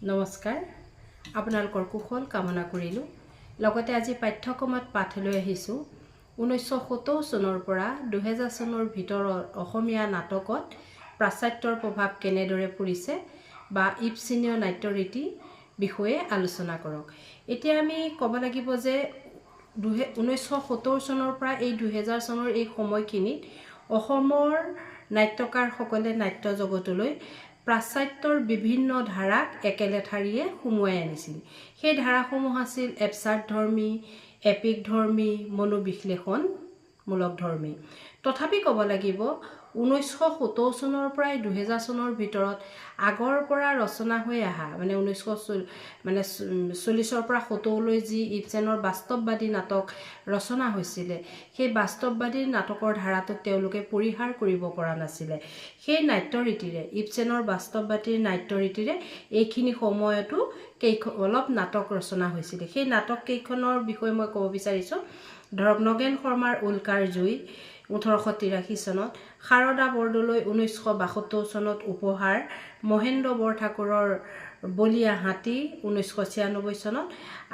নমস্কাৰ আপোনালোকৰ কুশল কামনা কৰিলোঁ লগতে আজি পাঠ্যক্ৰমত পাঠ লৈ আহিছোঁ 1970 চনৰ পৰা 2000 চনৰ ভিতৰত অসমীয়া নাটকত পাশ্চাত্যৰ প্ৰভাৱ কেনেদৰে পৰিছে বা ইবছেনীয় নাট্যৰীতি বিষয়ে আলোচনা কৰক। এতিয়া আমি ক'ব লাগিব যে 1970 চনৰ পৰা এই 2000 চনৰ এই সময়খিনিত অসমৰ নাট্যকাৰসকলে নাট্য জগতলৈ পাশ্চাত্যৰ বিভিন্ন ধাৰাক একেলেঠাৰিয়ে সুমুৱাই আনিছিল। সেই ধাৰাসমূহ আছিল এবছাৰ্ড ধৰ্মী, এপিক ধৰ্মী, মনোবিশ্লেষণমূলক ধৰ্মী। তথাপি ক'ব লাগিব 1970 চনৰ পৰা 2000 চনৰ ভিতৰত আগৰ পৰা ৰচনা হৈ অহা 1940 পৰা 70লৈ যি ইবছেনৰ বাস্তৱবাদী নাটক ৰচনা হৈছিলে, সেই বাস্তৱবাদী নাটকৰ ধাৰাটোক তেওঁলোকে পৰিহাৰ কৰিব পৰা নাছিলে। সেই নাট্যৰীতিৰে ইবছেনৰ বাস্তৱবাদী নাট্যৰীতিৰে এইখিনি সময়তো অলপ নাটক ৰচনা হৈছিলে। সেই নাটক কেইখনৰ বিষয়ে মই ক'ব বিচাৰিছোঁ। ধৰক নগেন শৰ্মাৰ উল্কাৰ জুই 1883 চনত, শাৰদা বৰদলৈ 1972 চনত উপহাৰ, মহেন্দ্ৰ বৰঠাকুৰৰ বলিয়া হাতী 1996 চনত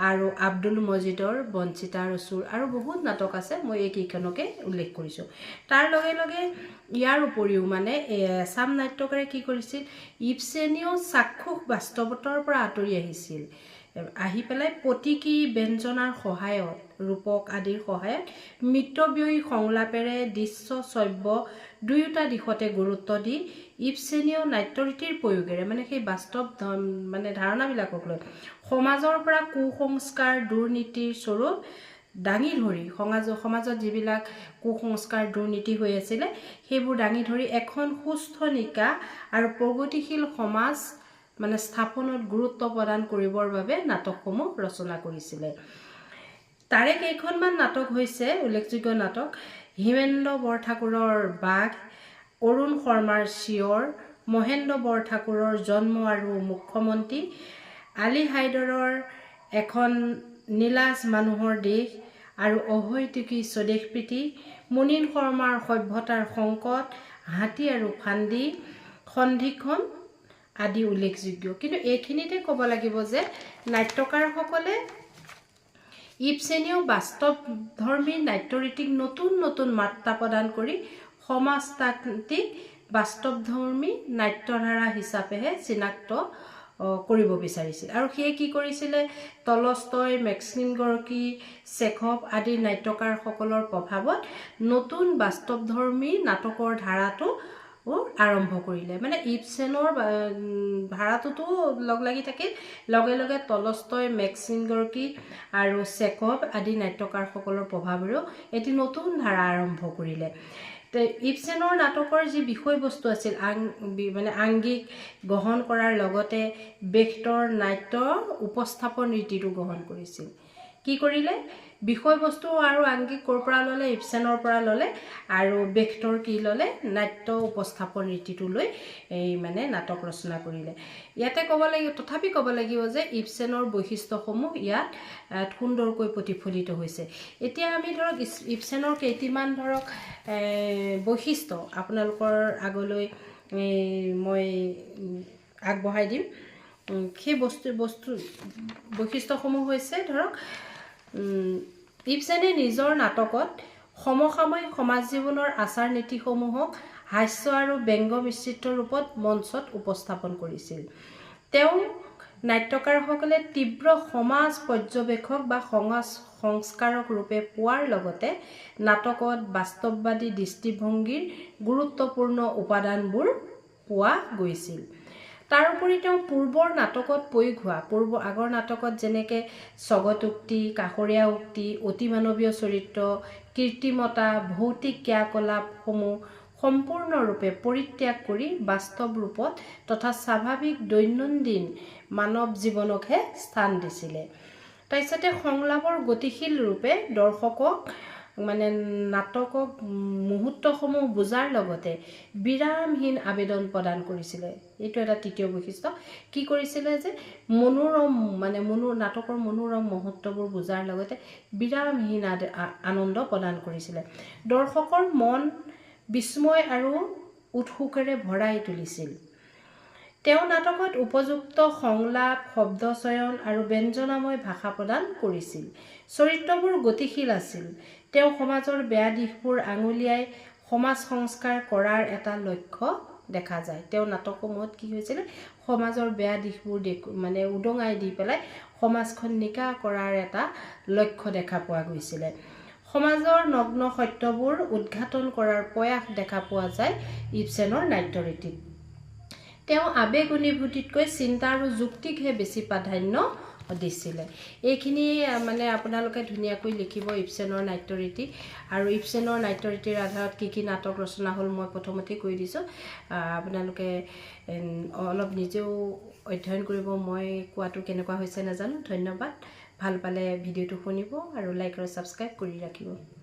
আৰু আব্দুল মজিদৰ বঞ্চিতা আৰু চুৰ আৰু বহুত নাটক আছে, মই এইকেইখনকে উল্লেখ কৰিছোঁ। তাৰ লগে লগে ইয়াৰ উপৰিও এছাম নাট্যকাৰে কি কৰিছিল, ইবছেনীয় চাক্ষুষ বাস্তৱতাৰ পৰা আঁতৰি আহিছিল। আহি পেলাই প্ৰতীকী ব্যঞ্জনাৰ সহায়ত, ৰূপক আদিৰ সহায়ত মিতব্যয়ী সংলাপেৰে দৃশ্য শ্ৰব্য দুয়োটা দিশতে গুৰুত্ব দি ইবছেনীয় নাট্যৰীতিৰ প্ৰয়োগেৰে সেই বাস্তৱ ধাৰণাবিলাকক লৈ সমাজৰ পৰা কুসংস্কাৰ দুৰ্নীতিৰ স্বৰূপ দাঙি ধৰি সমাজত যিবিলাক কুসংস্কাৰ দুৰ্নীতি হৈ আছিলে সেইবোৰ দাঙি ধৰি এখন সুস্থ নিকা আৰু প্ৰগতিশীল সমাজ স্থাপনত গুৰুত্ব প্ৰদান কৰিবৰ বাবে নাটকসমূহ ৰচনা কৰিছিলে। তাৰে কেইখনমান নাটক হৈছে উল্লেখযোগ্য নাটক: হিমেন্দ্ৰ বৰঠাকুৰৰ বাঘ, অৰুণ শৰ্মাৰ চিঞৰ, মহেন্দ্ৰ বৰঠাকুৰৰ জন্ম আৰু মুখ্যমন্ত্ৰী, আলী হাইদৰৰ এখন নীলাজ মানুহৰ দেশ আৰু অহৈতুকী স্বদেশপ্ৰীতি, মুনীন শৰ্মাৰ সভ্যতাৰ সংকট, হাতী আৰু ফান্দী, সন্ধিক্ষণ আদি উল্লেখযোগ্য। কিন্তু এইখিনিতে ক'ব লাগিব যে নাট্যকাৰসকলে ইবছেনীয় বাস্তৱধৰ্মী নাট্যৰীতিক নতুন নতুন মাত্ৰা প্ৰদান কৰি সমাজতান্ত্ৰিক বাস্তৱধৰ্মী নাট্যধাৰা হিচাপেহে চিনাক্ত কৰিব বিচাৰিছিল। আৰু সেয়ে কি কৰিছিলে, টলষ্টয়, মেক্সিম গৰ্কী, চেখভ আদি নাট্যকাৰসকলৰ প্ৰভাৱত নতুন বাস্তৱধৰ্মী নাটকৰ ধাৰাটো আৰম্ভ কৰিলে। ইবছেনৰ ধাৰাটোতো লগ লাগি থাকিল, লগে লগে টলষ্টয়, মেক্সিম গৰ্কী আৰু চেখভ আদি নাট্যকাৰসকলৰ প্ৰভাৱেৰেও এটি নতুন ধাৰা আৰম্ভ কৰিলে। ইবছেনৰ নাটকৰ যি বিষয়বস্তু আছিল আংগিক গ্ৰহণ কৰাৰ লগতে বেখতৰ নাট্য উপস্থাপন ৰীতিটো গ্ৰহণ কৰিছিল। কি কৰিলে, বিষয়বস্তু আৰু আংগিক ক'ৰ পৰা ল'লে, ইবছেনৰ পৰা ল'লে, আৰু বেখতৰ কি ল'লে, নাট্য উপস্থাপন ৰীতিটো লৈ নাটক ৰচনা কৰিলে। ইয়াতে তথাপি ক'ব লাগিব যে ইবছেনৰ বৈশিষ্ট্যসমূহ ইয়াত সুন্দৰকৈ প্ৰতিফলিত হৈছে। এতিয়া আমি ধৰক ইবছেনৰ কেইটিমান বৈশিষ্ট্য আপোনালোকৰ আগলৈ মই আগবঢ়াই দিম। সেই বৈশিষ্ট্যসমূহ হৈছে ধৰক, ইবছেনে নিজৰ নাটকত সমসাময়িক সমাজ জীৱনৰ আচাৰ নীতিসমূহক হাস্য আৰু ব্যংগ মিশ্ৰিত ৰূপত মঞ্চত উপস্থাপন কৰিছিল। তেওঁ নাট্যকাৰসকলে তীব্ৰ সমাজ পৰ্যবেক্ষক বা সমাজ সংস্কাৰক ৰূপে পোৱাৰ লগতে নাটকত বাস্তৱবাদী দৃষ্টিভংগীৰ গুৰুত্বপূৰ্ণ উপাদানবোৰ পোৱা গৈছিল। তাৰোপৰি তেওঁ পূৰ্বৰ নাটকত প্ৰয়োগ হোৱা আগৰ নাটকত যেনেকৈ স্বগতোক্তি, কাষৰীয়া উক্তি, অতিমানৱীয় চৰিত্ৰ, কৃত্ৰিমতা, ভৌতিক ক্ৰিয়াকলাপসমূহ সম্পূৰ্ণৰূপে পৰিত্যাগ কৰি বাস্তৱ ৰূপত তথা স্বাভাৱিক দৈনন্দিন মানৱ জীৱনকহে স্থান দিছিলে। তাৰপিছতে সংলাপৰ গতিশীল ৰূপে দৰ্শকক নাটকক মুহূৰ্তসমূহ বুজাৰ লগতে বিৰামহীন আবেদন প্ৰদান কৰিছিলে। এইটো এটা তৃতীয় বৈশিষ্ট্য। কি কৰিছিলে যে নাটকৰ মনোৰম মুহূৰ্তবোৰ বুজাৰ লগতে বিৰামহীন আনন্দ প্ৰদান কৰিছিলে। দৰ্শকৰ মন বিস্ময় আৰু উৎসুকেৰে ভৰাই তুলিছিল। তেওঁ নাটকত উপযুক্ত সংলাপ, শব্দচয়ন আৰু ব্যঞ্জনাময় ভাষা প্ৰদান কৰিছিল। চৰিত্ৰবোৰ গতিশীল আছিল। তেওঁ সমাজৰ বেয়া দিশবোৰ আঙুলিয়াই সমাজ সংস্কাৰ কৰাৰ এটা লক্ষ্য দেখা যায়। তেওঁ নাটকসমূহত কি হৈছিলে, সমাজৰ বেয়া দিশবোৰ মানে উদঙাই দি পেলাই সমাজখন নিকা কৰাৰ এটা লক্ষ্য দেখা পোৱা গৈছিলে। সমাজৰ নগ্ন সত্যবোৰ উদ্ঘাটন কৰাৰ প্ৰয়াস দেখা পোৱা যায় ইবছেনৰ নাট্যৰীতিত। তেওঁ আবেগ অনুভূতিতকৈ চিন্তা আৰু যুক্তিকহে বেছি প্ৰাধান্য দিছিলে। এইখিনি মানে আপোনালোকে ধুনীয়াকৈ লিখিব ইবছেনৰ নাট্যৰীতি। আৰু ইবছেনৰ নাট্যৰীতিৰ আধাৰত কি নাটক ৰচনা হ'ল মই প্ৰথমতেই কৈ দিছোঁ। আপোনালোকে অলপ নিজেও অধ্যয়ন কৰিব। মই কোৱাটো কেনেকুৱা হৈছে নাজানো। ধন্যবাদ। ভাল পালে ভিডিঅ'টো শুনিব আৰু লাইক আৰু ছাবস্ক্ৰাইব কৰি ৰাখিব।